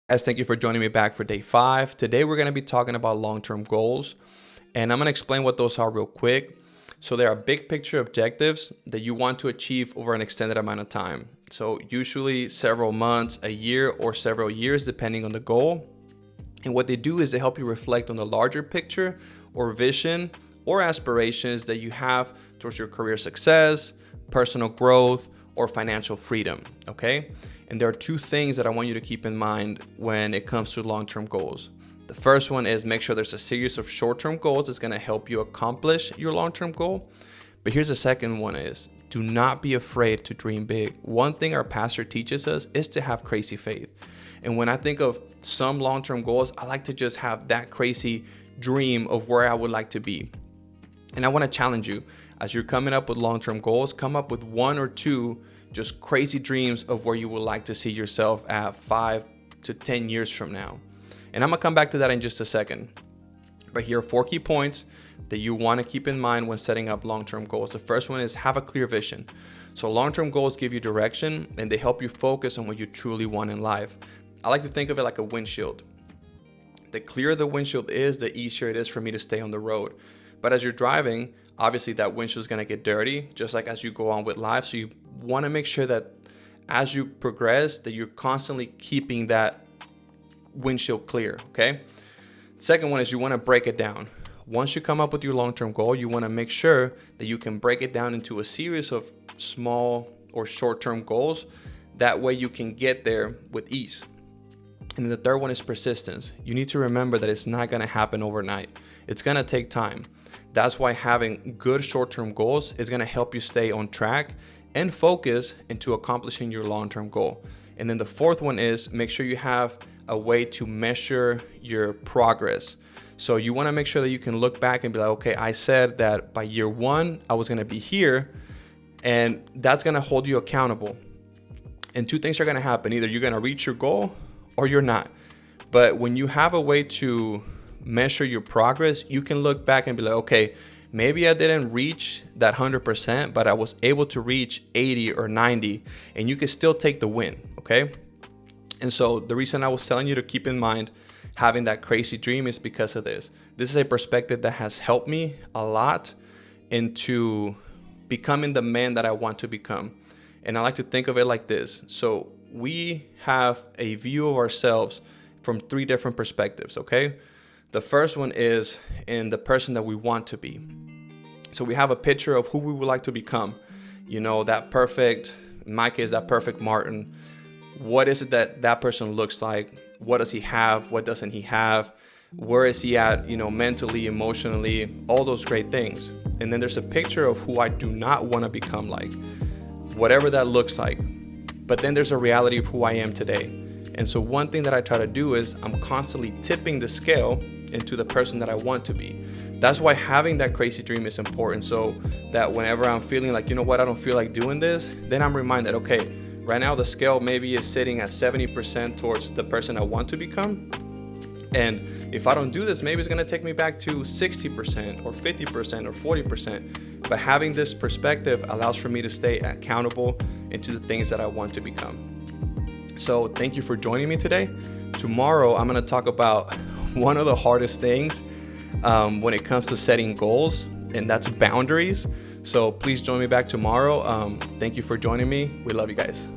Guys, thank you for joining me back for day 5. Today we're going to be talking about long-term goals, and I'm going to explain what those are real quick. So there are big picture objectives that you want to achieve over an extended amount of time. So usually several months, a year, or several years depending on the goal. And what they do is they help you reflect on the larger picture or vision or aspirations that you have towards your career success, personal growth, or financial freedom, okay? And there are 2 things that I want you to keep in mind when it comes to long-term goals. The first one is make sure there's a series of short-term goals that's gonna help you accomplish your long-term goal. But here's the second one is, do not be afraid to dream big. One thing our pastor teaches us is to have crazy faith. And when I think of some long-term goals, I like to just have that crazy dream of where I would like to be. And I wanna challenge you, as you're coming up with long-term goals, come up with 1 or 2 just crazy dreams of where you would like to see yourself at 5 to 10 years from now. And I'm gonna come back to that in just a second. But here are 4 key points that you wanna keep in mind when setting up long-term goals. The first one is have a clear vision. So long-term goals give you direction and they help you focus on what you truly want in life. I like to think of it like a windshield. The clearer the windshield is, the easier it is for me to stay on the road. But as you're driving, obviously that windshield is gonna get dirty, just like as you go on with life. So you wanna make sure that as you progress, that you're constantly keeping that windshield clear, okay? Second one is you wanna break it down. Once you come up with your long-term goal, you wanna make sure that you can break it down into a series of small or short-term goals. That way you can get there with ease. And the third one is persistence. You need to remember that it's not gonna happen overnight. It's gonna take time. That's why having good short-term goals is gonna help you stay on track and focus into accomplishing your long-term goal. And then the fourth one is make sure you have a way to measure your progress. So you wanna make sure that you can look back and be like, okay, I said that by year 1, I was gonna be here, and that's gonna hold you accountable. And 2 things are gonna happen. Either you're gonna reach your goal or you're not. But when you have a way to measure your progress, you can look back and be like, okay, maybe I didn't reach that 100%, but I was able to reach 80 or 90, and you can still take the win, okay? And so the reason I was telling you to keep in mind having that crazy dream is because of this. This is a perspective that has helped me a lot into becoming the man that I want to become. And I like to think of it like this. So we have a view of ourselves from 3 different perspectives, okay? The first one is in the person that we want to be. So we have a picture of who we would like to become. You know, that perfect, in my case, that perfect Martin. What is it that that person looks like? What does he have? What doesn't he have? Where is he at, you know, mentally, emotionally, all those great things. And then there's a picture of who I do not want to become like, whatever that looks like. But then there's a reality of who I am today. And so one thing that I try to do is I'm constantly tipping the scale into the person that I want to be. That's why having that crazy dream is important, so that whenever I'm feeling like, you know what, I don't feel like doing this, then I'm reminded, okay, right now the scale maybe is sitting at 70% towards the person I want to become. And if I don't do this, maybe it's gonna take me back to 60% or 50% or 40%. But having this perspective allows for me to stay accountable into the things that I want to become. So thank you for joining me today. Tomorrow, I'm gonna talk about one of the hardest things when it comes to setting goals, and that's boundaries. So please join me back tomorrow. Thank you for joining me. We love you guys.